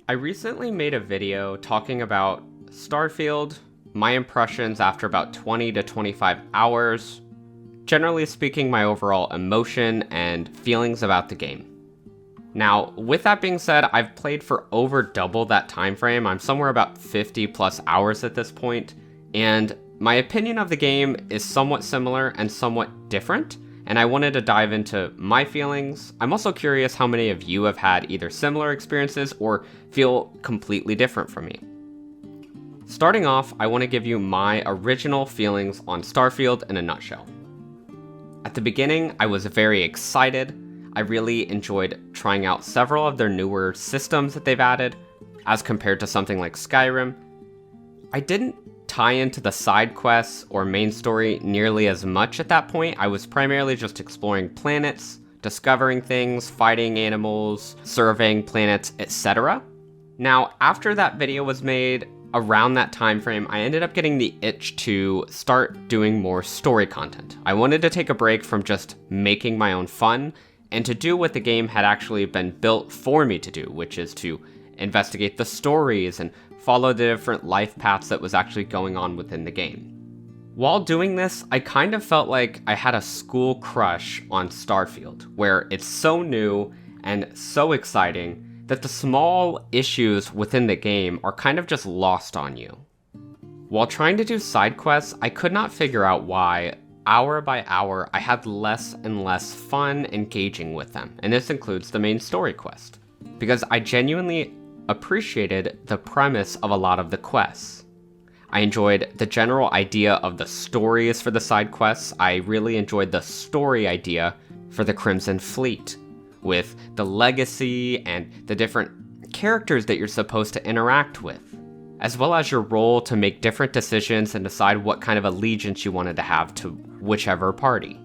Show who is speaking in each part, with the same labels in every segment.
Speaker 1: I recently made a video talking about Starfield, my impressions after about 20 to 25 hours, generally speaking my overall emotion and feelings about the game. Now, with that being said, I've played for over double that time frame. I'm somewhere about 50 plus hours at this point, and my opinion of the game is somewhat similar and somewhat different, and I wanted to dive into my feelings. I'm also curious how many of you have had either similar experiences or feel completely different from me. Starting off, I want to give you my original feelings on Starfield in a nutshell. At the beginning, I was very excited. I really enjoyed trying out several of their newer systems that they've added, as compared to something like Skyrim. I didn't tie into the side quests or main story nearly as much at that point. I was primarily just exploring planets, discovering things, fighting animals, surveying planets, etc. Now, after that video was made, around that time frame, I ended up getting the itch to start doing more story content. I wanted to take a break from just making my own fun and to do what the game had actually been built for me to do, which is to investigate the stories and follow the different life paths that was actually going on within the game. While doing this, I kind of felt like I had a school crush on Starfield, where it's so new and so exciting that the small issues within the game are kind of just lost on you. While trying to do side quests, I could not figure out why, hour by hour, I had less and less fun engaging with them, and this includes the main story quest, because I genuinely appreciated the premise of a lot of the quests. I enjoyed the general idea of the stories for the side quests. I really enjoyed the story idea for the Crimson Fleet, with the legacy and the different characters that you're supposed to interact with, as well as your role to make different decisions and decide what kind of allegiance you wanted to have to whichever party.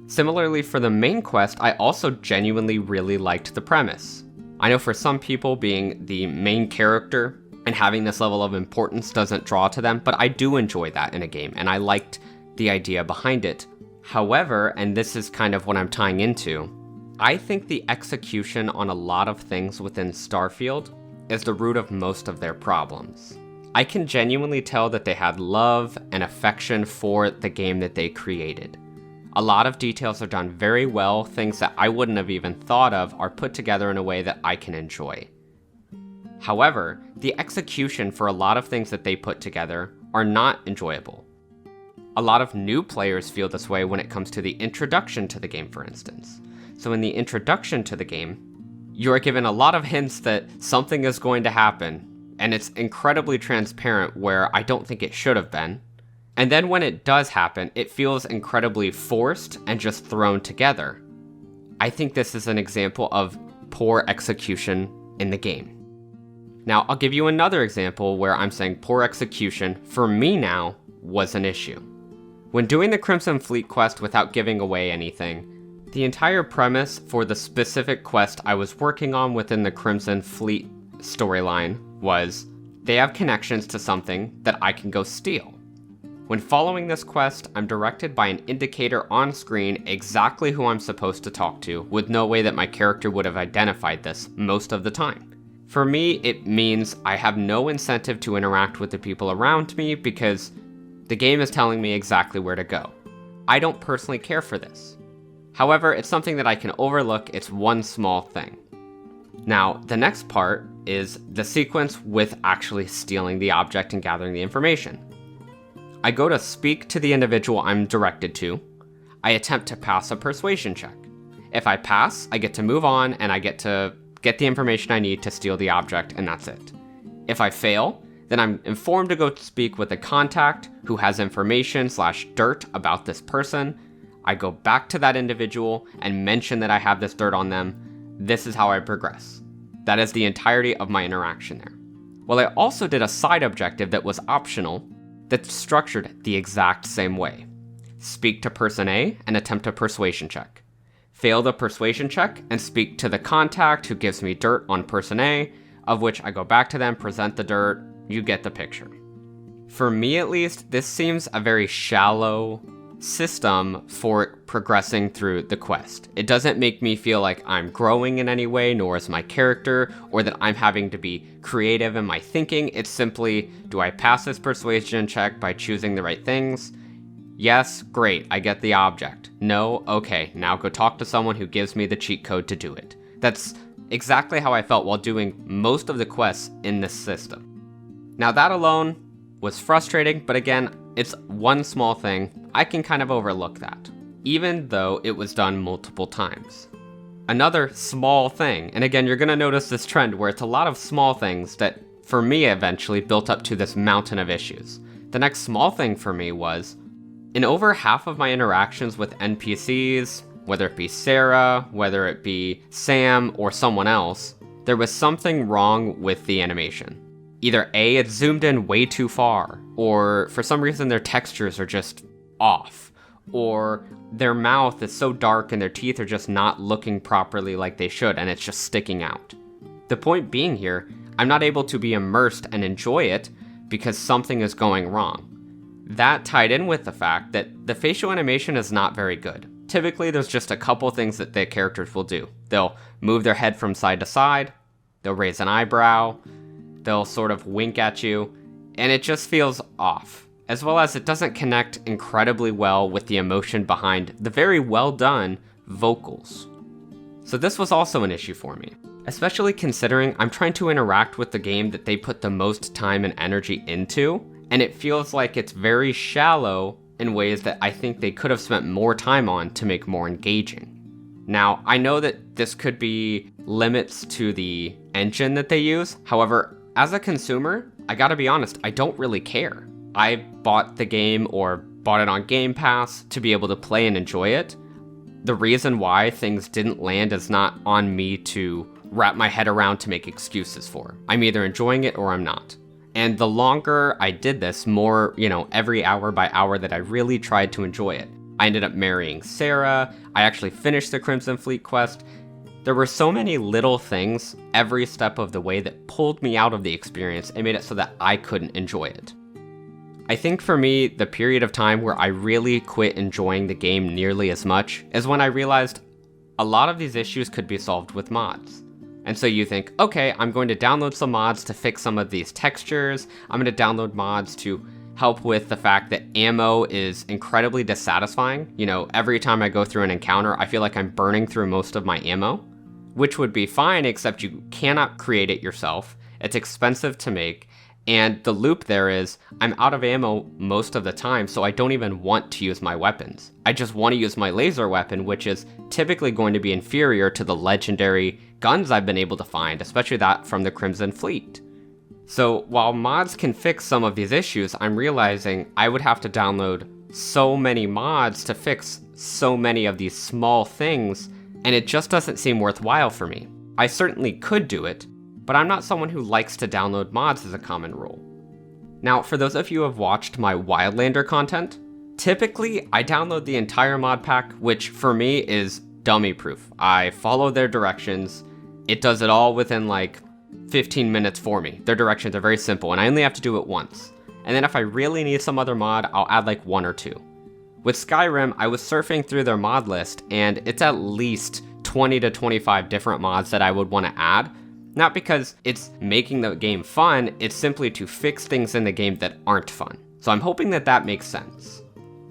Speaker 1: Similarly, for the main quest, I also genuinely really liked the premise. I know for some people, being the main character and having this level of importance doesn't draw to them, but I do enjoy that in a game, and I liked the idea behind it. However, and this is kind of what I'm tying into, I think the execution on a lot of things within Starfield is the root of most of their problems. I can genuinely tell that they had love and affection for the game that they created. A lot of details are done very well. Things that I wouldn't have even thought of are put together in a way that I can enjoy. However, the execution for a lot of things that they put together are not enjoyable. A lot of new players feel this way when it comes to the introduction to the game, for instance. So in the introduction to the game, you are given a lot of hints that something is going to happen, and it's incredibly transparent where I don't think it should have been. And then when it does happen, it feels incredibly forced and just thrown together. I think this is an example of poor execution in the game. Now, I'll give you another example where I'm saying poor execution, for me now, was an issue. When doing the Crimson Fleet quest without giving away anything, the entire premise for the specific quest I was working on within the Crimson Fleet storyline was, they have connections to something that I can go steal. When following this quest, I'm directed by an indicator on screen exactly who I'm supposed to talk to, with no way that my character would have identified this most of the time. For me, it means I have no incentive to interact with the people around me because the game is telling me exactly where to go. I don't personally care for this. However, it's something that I can overlook. It's one small thing. Now, the next part is the sequence with actually stealing the object and gathering the information. I go to speak to the individual I'm directed to. I attempt to pass a persuasion check. If I pass, I get to move on and I get to get the information I need to steal the object, and that's it. If I fail, then I'm informed to go speak with a contact who has information/dirt about this person. I go back to that individual and mention that I have this dirt on them. This is how I progress. That is the entirety of my interaction there. Well, I also did a side objective that was optional that's structured the exact same way. Speak to person A and attempt a persuasion check. Fail the persuasion check and speak to the contact who gives me dirt on person A, of which I go back to them, present the dirt, you get the picture. For me at least, this seems a very shallow system for progressing through the quest. It doesn't make me feel like I'm growing in any way, nor is my character, or that I'm having to be creative in my thinking. It's simply, do I pass this persuasion check by choosing the right things? Yes, great, I get the object. No, okay, now go talk to someone who gives me the cheat code to do it. That's exactly how I felt while doing most of the quests in this system. Now that alone was frustrating, but again, it's one small thing. I can kind of overlook that, even though it was done multiple times. Another small thing, and again, you're gonna notice this trend where it's a lot of small things that, for me, eventually built up to this mountain of issues. The next small thing for me was, in over half of my interactions with NPCs, whether it be Sarah, whether it be Sam, or someone else, there was something wrong with the animation. Either A, it's zoomed in way too far, or for some reason their textures are just off, or their mouth is so dark and their teeth are just not looking properly like they should, and it's just sticking out. The point being here, I'm not able to be immersed and enjoy it because something is going wrong. That tied in with the fact that the facial animation is not very good. Typically, there's just a couple things that the characters will do. They'll move their head from side to side, they'll raise an eyebrow, they'll sort of wink at you, and it just feels off. As well as it doesn't connect incredibly well with the emotion behind the very well done vocals. So this was also an issue for me, especially considering I'm trying to interact with the game that they put the most time and energy into, and it feels like it's very shallow in ways that I think they could have spent more time on to make more engaging. Now, I know that this could be limits to the engine that they use. However, as a consumer, I gotta be honest, I don't really care. I bought the game or bought it on Game Pass to be able to play and enjoy it. The reason why things didn't land is not on me to wrap my head around to make excuses for. I'm either enjoying it or I'm not. And the longer I did this, more, every hour by hour that I really tried to enjoy it. I ended up marrying Sarah. I actually finished the Crimson Fleet quest. There were so many little things every step of the way that pulled me out of the experience and made it so that I couldn't enjoy it. I think for me, the period of time where I really quit enjoying the game nearly as much is when I realized a lot of these issues could be solved with mods. And so you think, okay, I'm going to download some mods to fix some of these textures. I'm going to download mods to help with the fact that ammo is incredibly dissatisfying. Every time I go through an encounter, I feel like I'm burning through most of my ammo, which would be fine, except you cannot create it yourself. It's expensive to make. And the loop there is, I'm out of ammo most of the time, so I don't even want to use my weapons. I just want to use my laser weapon, which is typically going to be inferior to the legendary guns I've been able to find, especially that from the Crimson Fleet. So while mods can fix some of these issues, I'm realizing I would have to download so many mods to fix so many of these small things, and it just doesn't seem worthwhile for me. I certainly could do it, but I'm not someone who likes to download mods as a common rule. Now, for those of you who have watched my Wildlander content, typically I download the entire mod pack, which for me is dummy proof. I follow their directions. It does it all within like 15 minutes for me. Their directions are very simple, and I only have to do it once. And then if I really need some other mod, I'll add like 1 or 2. With Skyrim, I was surfing through their mod list, and it's at least 20 to 25 different mods that I would want to add. Not because it's making the game fun, it's simply to fix things in the game that aren't fun. So I'm hoping that that makes sense.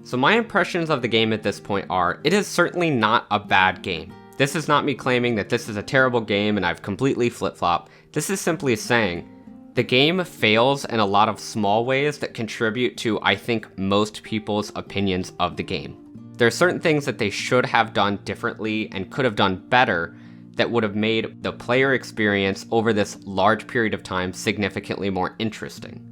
Speaker 1: So my impressions of the game at this point are, it is certainly not a bad game. This is not me claiming that this is a terrible game and I've completely flip-flopped. This is simply saying, the game fails in a lot of small ways that contribute to, I think, most people's opinions of the game. There are certain things that they should have done differently and could have done better that would have made the player experience over this large period of time significantly more interesting.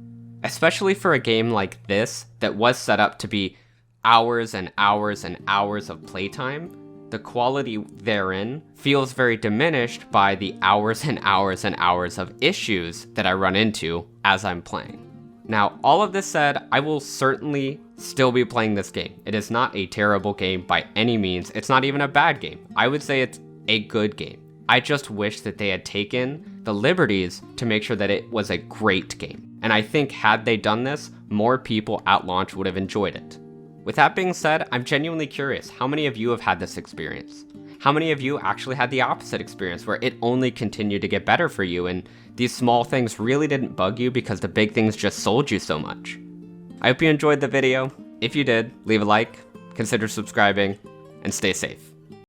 Speaker 1: Especially for a game like this that was set up to be hours and hours and hours of playtime, the quality therein feels very diminished by the hours and hours and hours of issues that I run into as I'm playing. Now, all of this said, I will certainly still be playing this game. It is not a terrible game by any means. It's not even a bad game. I would say it's a good game. I just wish that they had taken the liberties to make sure that it was a great game. And I think had they done this, more people at launch would have enjoyed it. With that being said, I'm genuinely curious, how many of you have had this experience? How many of you actually had the opposite experience where it only continued to get better for you and these small things really didn't bug you because the big things just sold you so much? I hope you enjoyed the video. If you did, leave a like, consider subscribing, and stay safe.